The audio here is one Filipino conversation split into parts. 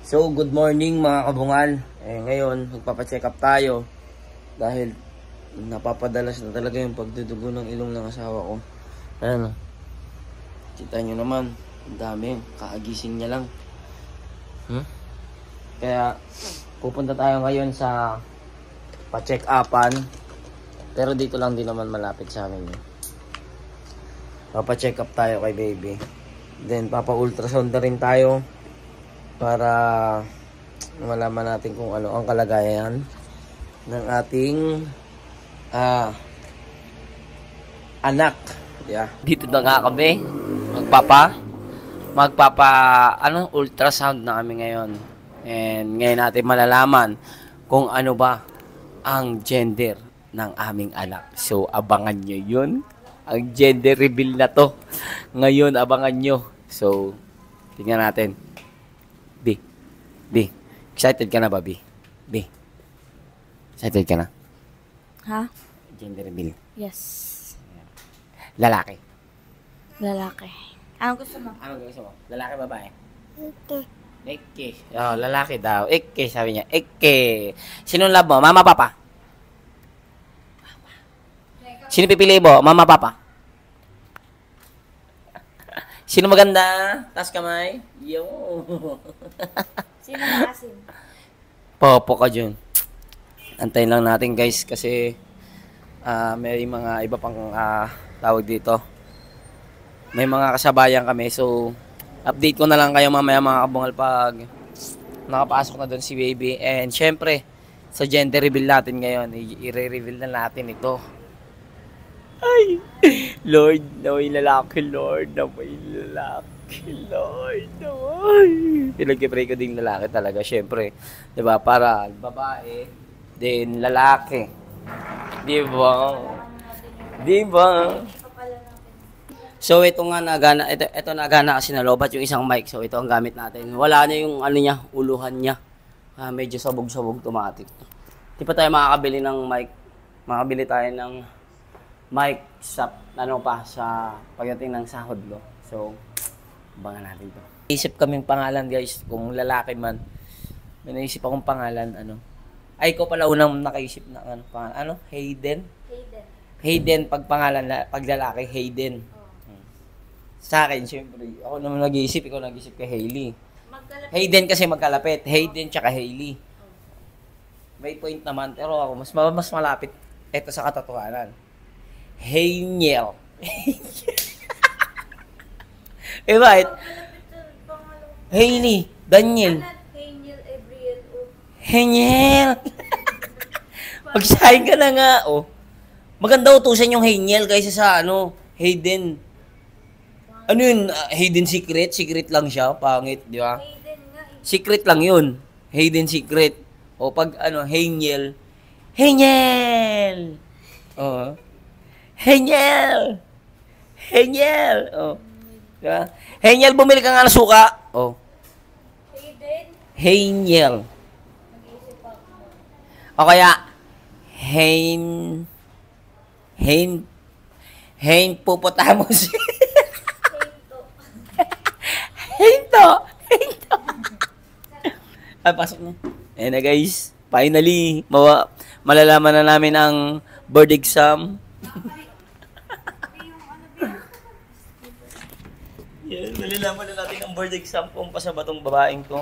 So, good morning mga kabungal. Ngayon, magpapacheck up tayo. Dahil napapadalas na talaga yung pagdudugo ng ilong ng asawa ko. Ayan. Kita nyo naman, ang dami. Kaagising niya lang. Kaya, pupunta tayo ngayon sa pa-check upan. Pero dito lang din naman malapit sa amin. Papa-check up tayo kay baby. Then, papa-ultrasound na rin tayo para malaman natin kung ano ang kalagayan ng ating anak. Yeah. Dito na nga kami ultrasound na kami ngayon. And ngayon natin malalaman kung ano ba ang gender ng aming anak. So abangan nyo yun. Ang gender reveal na to. Ngayon abangan nyo. So tingnan natin. B, excited ka na ba, B? B, excited ka na? Ha? Gender reveal. Yes. Lalaki. Lalaki. Ano gusto mo? Ano gusto mo? Lalaki, babae? Ikke. Oh, lalaki daw. Ikke, sabi niya. Ikke. Sino love mo? Mama, papa? Sino pipili mo? Mama, papa? Sino maganda? Taas kamay? Yo. Sino makasin? Popo ka dyan. Antayin lang natin guys kasi may mga iba pang tawag dito. May mga kasabayan kami. So, update ko na lang kayo mamaya mga kabungal pag nakapasok na doon si baby. And syempre, sa gender reveal natin ngayon, i-reveal na natin ito. Ay! Lord, naway lalaki, Lord. Naway lalaki, Lord. Naway. Pinag-pray ko din lalaki talaga, syempre. Diba? Para babae, din lalaki. Diba? Diba? So, ito nga nagana, ito nagana kasi nalobat yung isang mic. So, ito ang gamit natin. Wala na yung ano niya, uluhan niya. Medyo sabog-sabog automatic. Di pa tayo makakabili ng mic. Makakabili tayo ng mic sa sa pagdating ng sahod lo. So, abangan natin to. Isip kaming pangalan guys, kung lalaki man. May naisip akong pangalan, Ay, ko pala unang nakaisip ng pangalan. Hayden? Hayden pag pangalan, pag lalaki, Hayden. Sa akin, syempre, ako naman nag-iisip, ikaw nag-iisip kay Hailey. Hayden kasi magkalapit. Hayden tsaka Hailey. May point naman, pero ako, mas malapit ito sa katotohanan. Haniel. Eh, right? Hailey. Daniel. Haniel. Magsahin ka na nga, oh. Maganda utusan yung Haniel kaysa sa, Hayden. Ano yun? Hayden Secret? Secret lang siya. Pangit, di ba? Secret lang yun. Hayden Secret. O pag, Haniel. Haniel! Oo. Haniel! Haniel! Oh. Diba? Haniel, bumili ka nga ng suka. Oh. Haniel. O kaya, Hippopotamus. Hinto! Pasok na. Ayan na guys. Finally, malalaman na namin ang board exam. Yan, malalaman na natin ang board exam kung pasa ba tong babaeng to.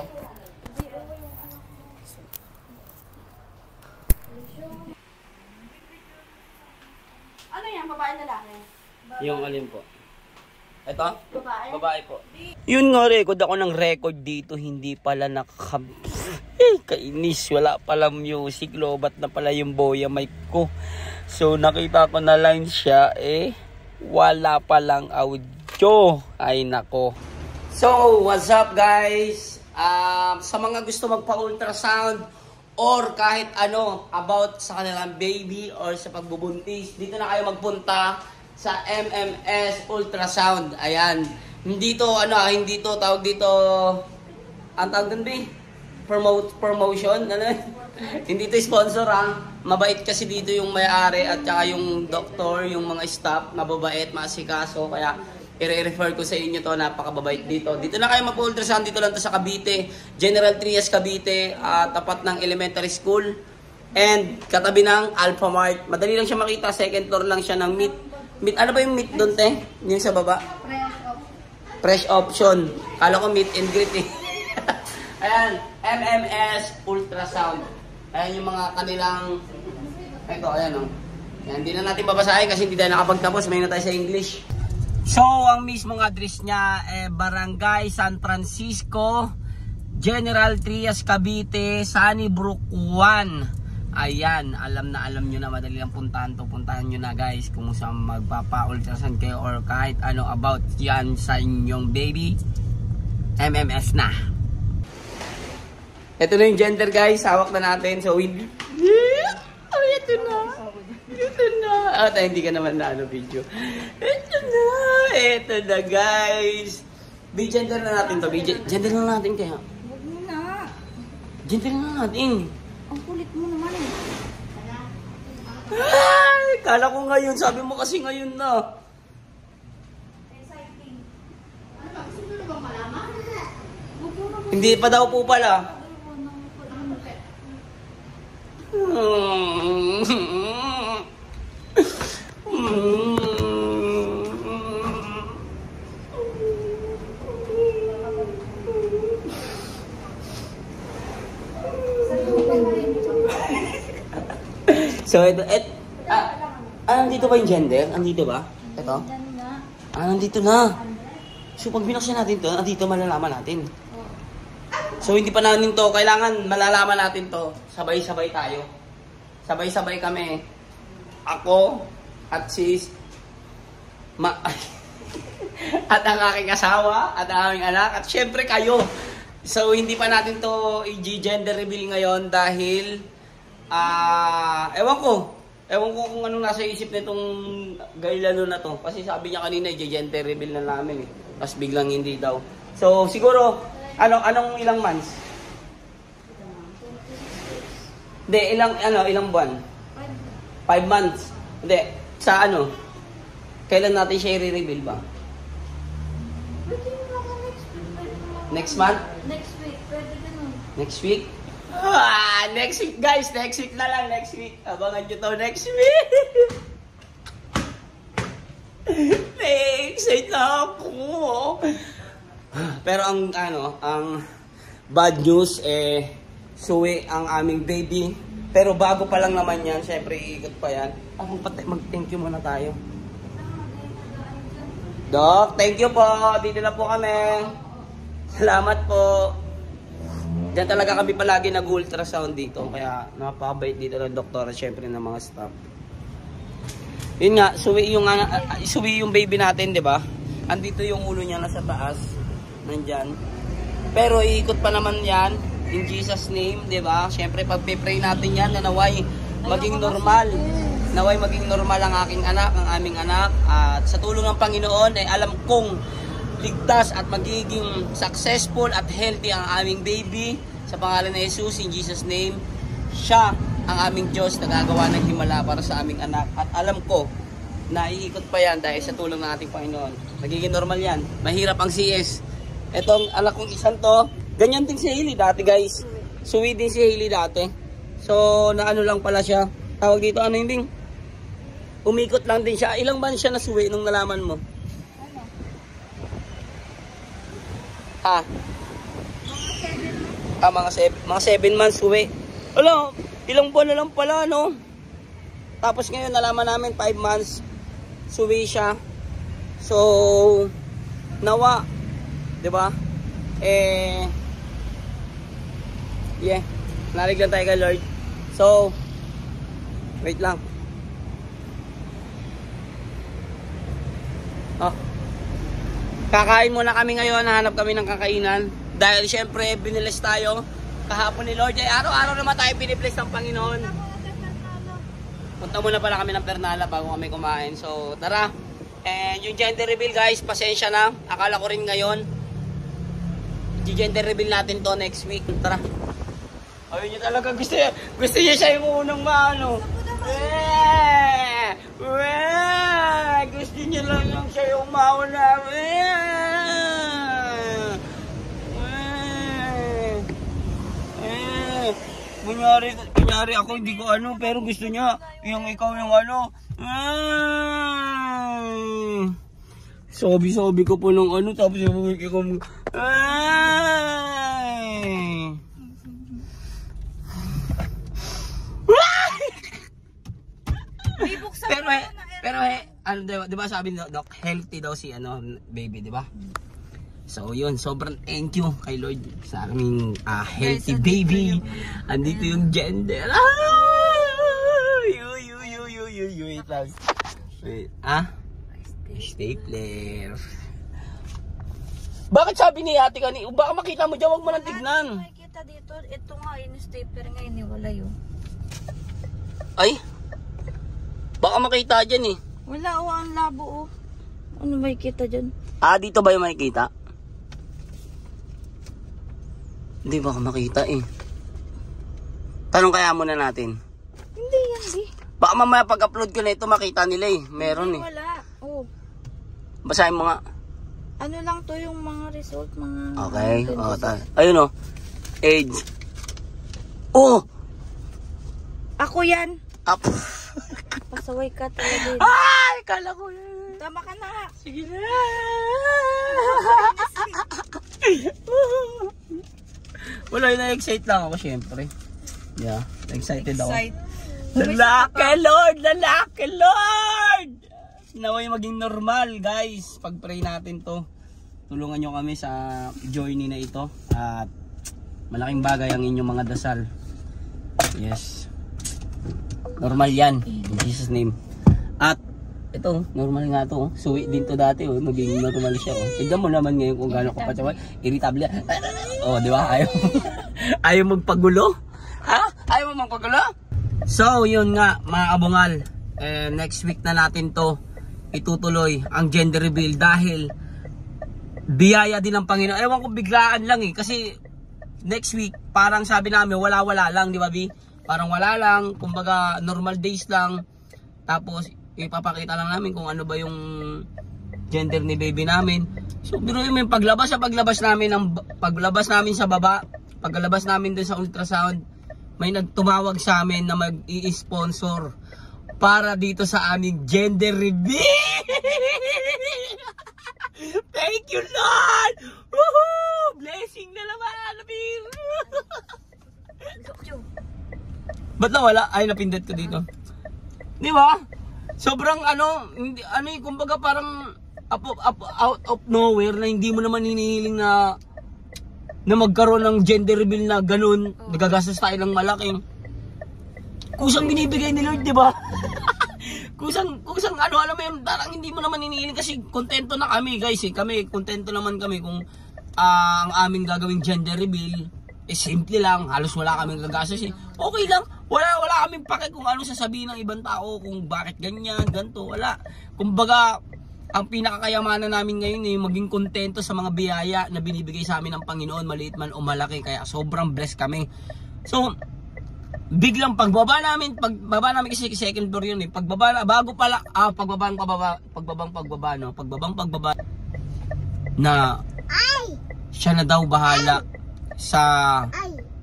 Ano yan? Babae lalaki? Yung alin po? Ito? Babae? Babae po. Yun nga, record ako ng record dito. Hindi pala kainis. Wala pala music. Lobat na pala yung boya mic ko. So, nakita ko na lang siya. Wala palang audio. Ay, nako. So, what's up guys? Sa mga gusto magpa-ultrasound or kahit about sa kanilang baby or sa pagbubuntis, dito na kayo magpunta sa MMS Ultrasound. Ayan. Hindi to tawag dito ang tawag dun, ba? Promotion, Hindi to sponsor, Mabait kasi dito yung may-ari at saka yung doktor, yung mga staff, mababait, masikaso. Kaya i-refer ko sa inyo to, napakababait dito. Dito na kayo mag-ultrasound, dito lang to sa Cavite, General Trias Cavite, tapat ng elementary school. And katabi ng Alpha Mart. Madali lang siya makita, second floor lang siya ng meat. Ano ba yung meat doon, te? Yung sa baba? Fresh option. Kala ko meet and greet eh. Ayan, MMS Ultrasound. Ayan yung mga kanilang, ito, ayan o. Ayan, hindi na natin babasahin kasi hindi tayo nakapagtapos. May na tayo sa English. So, ang mismong address niya, Barangay San Francisco, General Trias Cavite, Sunnybrook 1. Ayan, alam nyo na, madali lang puntahan to. Puntahan nyo na guys kung saan magpapa-ultrasound kayo or kahit ano about yan sa inyong baby. MMS na. Ito na yung gender guys, hawak na natin. So, ito na. Ito na. Hindi ka naman na video. Ito na guys. Gender na natin to. Gender na natin kaya. Huwag mo na. Gender na natin. Ang kulit mo naman eh. Ay, kala ko ngayon. Sabi mo kasi ngayon na. Exciting. Ano ba? Gusto mo na bang malaman? Hindi pa daw po pala. So, nandito ba yung gender? Andito ba? Ito? Nandito na. So, pag binuksan natin to, nandito malalaman natin. So, hindi pa natin to. Kailangan malalaman natin to. Sabay-sabay tayo. Sabay-sabay kami. Ako at at ang aking asawa at ang aming anak. At syempre kayo. So, hindi pa natin to i-gender reveal ngayon dahil ewan ko kung anong nasa isip nitong gaylano na to. Kasi sabi niya kanina, i-gender reveal na namin eh. Tapos biglang hindi daw. So, siguro, anong ilang months? Hindi, ilang buwan? 5 months. Hindi, sa ano? Kailan natin siya i-reveal ba? Next month? Next week, pwede ganun. Next week? Next week guys, next week na lang, next week. Abangan nyo to next week. Excited na ako. Pero ang bad news suwi ang aming baby. Pero bago pa lang naman yan, syempre iikot pa yan. Mag-thank you muna tayo. Doc, thank you po. Dito na po kami. Salamat po. Diyan talaga kami palagi nag-ultrasound dito. Kaya napakabait dito ng doktor at syempre ng mga staff. Yun nga, suwi yung baby natin, di ba? Andito yung ulo niya nasa taas. Nandyan. Pero iikot pa naman yan. In Jesus name, di ba? Syempre pag-pray natin yan na naway maging normal. Naway maging normal ang aking anak, ang aming anak. At sa tulong ng Panginoon, alam kong ligtas at magiging successful at healthy ang aming baby. Sa pangalan ni Jesus, in Jesus name, siya ang aming Diyos na gagawa ng himala para sa aming anak. At alam ko na iikot pa yan dahil sa tulong ng ating Panginoon. Magiging normal yan. Mahirap ang CS. Etong anak kong isang to, ganyan din si Hailey dati guys. Suwi din si Hailey dati. So, naano lang pala siya. Tawag dito, ano yun din? Umikot lang din siya. Ilang ban siya nasuwi nung nalaman mo? Ha? Mga 7 months uwi. Wala, ilang buwan na lang pala, no? Tapos ngayon, nalaman namin 5 months suwi siya. So, nawa. Diba? Yeah. Nalig lang tayo kay Lord. So, wait lang. Kakain muna kami ngayon, hanap kami ng kakainan. Dahil syempre, binilis tayo. Kahapon ni Lord, araw-araw naman tayo binibless ng Panginoon. Punta muna pala kami ng Pernala bago kami kumain. So, tara. And yung gender reveal guys, pasensya na. Akala ko rin ngayon. Gender reveal natin to next week. Tara. Ayun niya talaga, gusto niya siya yung unang maano. Gusto niya lang yung siya yung mauna. Kunyari ako hindi ko ano, pero gusto niya yung ikaw yung ano. Sobi ko po nung ano, tapos yung ikaw pero ano di ba sabi ni Doc, healthy daw si ano baby, di ba? So yun, sobrang thank you kay Lord sa aming healthy baby. Andito yung gender. Wait lang. Wait, stapler. Bakit sabi ni ate kanina, baka makita mo dyan, huwag mo nang tignan. Makikita dito, ito nga yung stapler nga iniwala yun. Ay, baka makita dyan eh. Wala ang labo Ano makikita dyan? Dito ba yung makikita? Hindi baka makita eh. Tanong kaya muna natin. Hindi yan Baka mamaya pag-upload ko na ito makita nila eh. Meron Hindi, wala. Basahin mo nga. Ano lang to yung mga result, mga... Okay. Ayun age. Ako yan. Pasaway ka talaga. Ay, kala ko yan. Tama ka na. Sige na. Wala, na-excite lang ako syempre. Yeah, excited ako. Lalaki Lord! Naway maging normal guys. Pag-pray natin to. Tulungan nyo kami sa journey na ito. At malaking bagay ang inyong mga dasal. Yes. Normal yan. In Jesus name. At ito, normal nga to. Suwi din to dati. Maging normal siya. Tignan mo naman ngayon kung gaano ka pa siya. Irritable. Di ba? Ayaw magpagulo? Ayaw mo magpagulo? So, yun nga mga abungal. Next week na natin to itutuloy ang gender reveal dahil biyaya din ng Panginoon. Ewan ko, biglaan lang eh. Kasi next week, parang sabi namin, wala-wala lang, di ba, Bi? Parang wala lang, kumbaga normal days lang. Tapos, ipapakita lang namin kung ano ba yung gender ni baby namin. So, biruin mo yung paglabas namin sa baba, paglabas namin dun sa ultrasound, may nagtumawag sa amin na mag-i-sponsor para dito sa aming gender reveal. Thank you, Lord! Woohoo! Blessing na naman, Abir! Ba't na wala? Ay, napindot ko dito. Di ba? Sobrang kumbaga parang out of nowhere na hindi mo naman hinihiling na magkaroon ng gender reveal na ganun. Nagagastos tayo ng malaki. Kusang binibigay ni Lord, di ba? kusang alam mo yun, parang hindi mo naman hinihiling kasi kontento na kami guys eh. Kontento naman kami kung ang aming gagawing gender reveal simple lang, halos wala kaming gagastos eh. Okay lang, wala kaming pake kung ano sasabihin ng ibang tao, kung bakit ganyan, ganito, wala. Kumbaga, ang pinakakayamanan namin ngayon eh, maging kontento sa mga biyaya na binibigay sa amin ng Panginoon, maliit man o malaki, kaya sobrang blessed kami. So, biglang pagbaba namin kasi second floor yun eh. Pagbaba na siya na daw bahala sa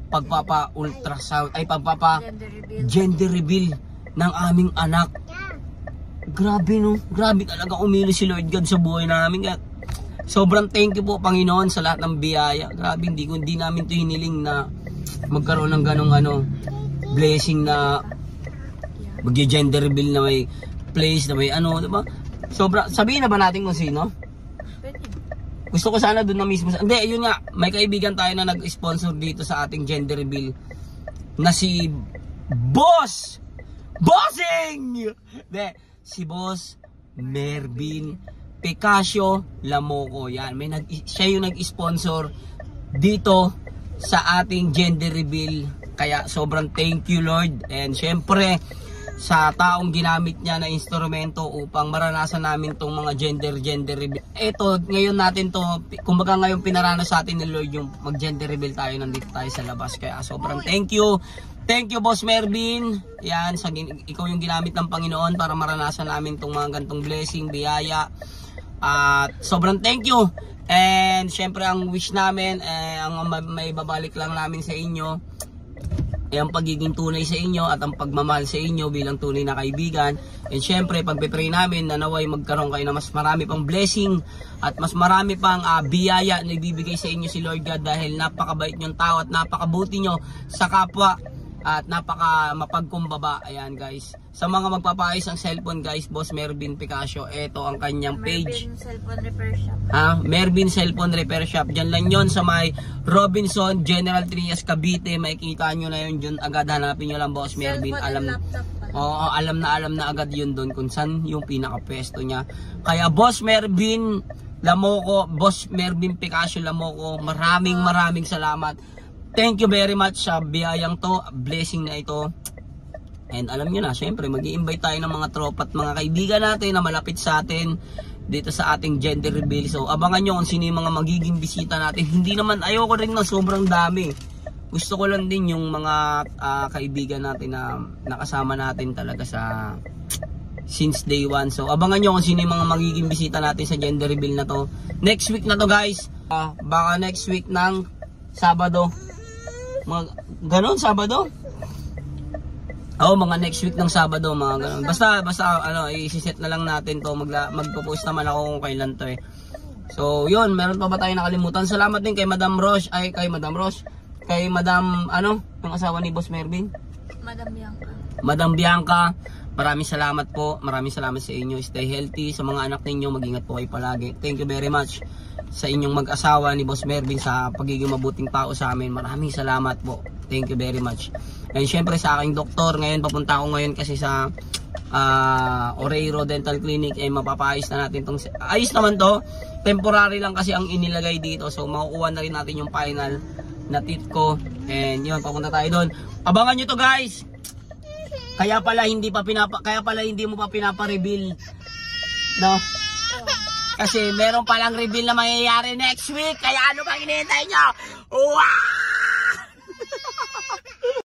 pagpapa-ultrasound ay pagpapa-gender reveal ng aming anak. Grabe grabe talaga umilo si Lord God sa buhay namin. Sobrang thank you po Panginoon sa lahat ng biyaya. Grabe, hindi namin to hiniling na magkaroon ng ganong blessing na mag-gender reveal na may place na may diba? Sabihin na ba natin kung sino? Gusto ko sana doon na mismo. Hindi, yun nga, may kaibigan tayo na nag-sponsor dito sa ating gender reveal na si Bossing! Si Boss Mervin Picacio Lamoco. Yan, siya yung nag-sponsor dito sa ating gender reveal. Kaya sobrang thank you Lord. And syempre, sa taong ginamit niya na instrumento upang maranasan namin tong mga gender reveal. Ito, ngayon natin to, kumbaga ngayon pinaranas sa atin ni Lord yung mag-gender reveal tayo, nandito tayo sa labas. Kaya sobrang thank you. Thank you, Boss Mervin. Yan, ikaw yung ginamit ng Panginoon para maranasan namin tong mga gantong blessing, biyaya. At sobrang thank you. And syempre ang wish namin, ang may babalik lang namin sa inyo, ang pagiging tunay sa inyo at ang pagmamahal sa inyo bilang tunay na kaibigan. And syempre pagpipray namin na naway magkaroon kayo na mas marami pang blessing at mas marami pang biyaya na ibibigay sa inyo si Lord God, dahil napakabait nyong tao at napakabuti nyo sa kapwa at napaka mapagkumbaba. Ayan guys, sa mga magpapaayos ang cellphone guys, Boss Mervin Picacio, ito ang kanyang page. Mervin Cellphone Repair Shop. Mervin Cellphone Repair Shop. Diyan lang yon sa may Robinson, General Trias, Cavite. Makikita nyo na yun dyan. Agad hanapin nyo lang Boss Mervin. Alam na agad yun doon kung saan yung pinaka-pwesto niya. Kaya Boss Mervin Lamoco, Boss Mervin Picacio Lamoco, maraming salamat. Thank you very much sa biyayang to, blessing na ito. And alam nyo na, syempre mag-i-invite tayo ng mga tropa at mga kaibigan natin na malapit sa atin dito sa ating gender reveal. So abangan nyo kung sino yung mga magiging bisita natin. Hindi naman, ayoko rin na sobrang dami. Gusto ko lang din yung mga kaibigan natin na nakasama natin talaga sa since day one. So abangan nyo kung sino yung mga magiging bisita natin sa gender reveal na to. Next week na to guys. Baka next week ng Sabado. Ganon, Sabado? Mga next week ng Sabado, mga ganon. Basta i-set na lang natin to. Magpo-post naman ako kung kailan to So, yun, meron pa ba tayo nakalimutan? Salamat din kay Madam Roche, kay Madam, yung asawa ni Boss Mervin? Madam Bianca, maraming salamat po. Maraming salamat sa inyo. Stay healthy. Sa mga anak ninyo, mag-ingat po kayo palagi. Thank you very much sa inyong mag-asawa ni Boss Mervin sa pagiging mabuting tao sa amin. Maraming salamat po. Thank you very much. And syempre sa aking doktor, ngayon papunta ako ngayon kasi sa Oreiro Dental Clinic, mapapaayos na natin tong, ayos naman to, temporary lang kasi ang inilagay dito. So makukuha na rin natin yung final na teeth ko. And yun, papunta tayo doon. Abangan nyo to guys. Kaya pala hindi mo pa pinapa-reveal, no? Kasi meron palang reveal na mangyayari next week. Kaya ano bang hinihintay nyo? Wow!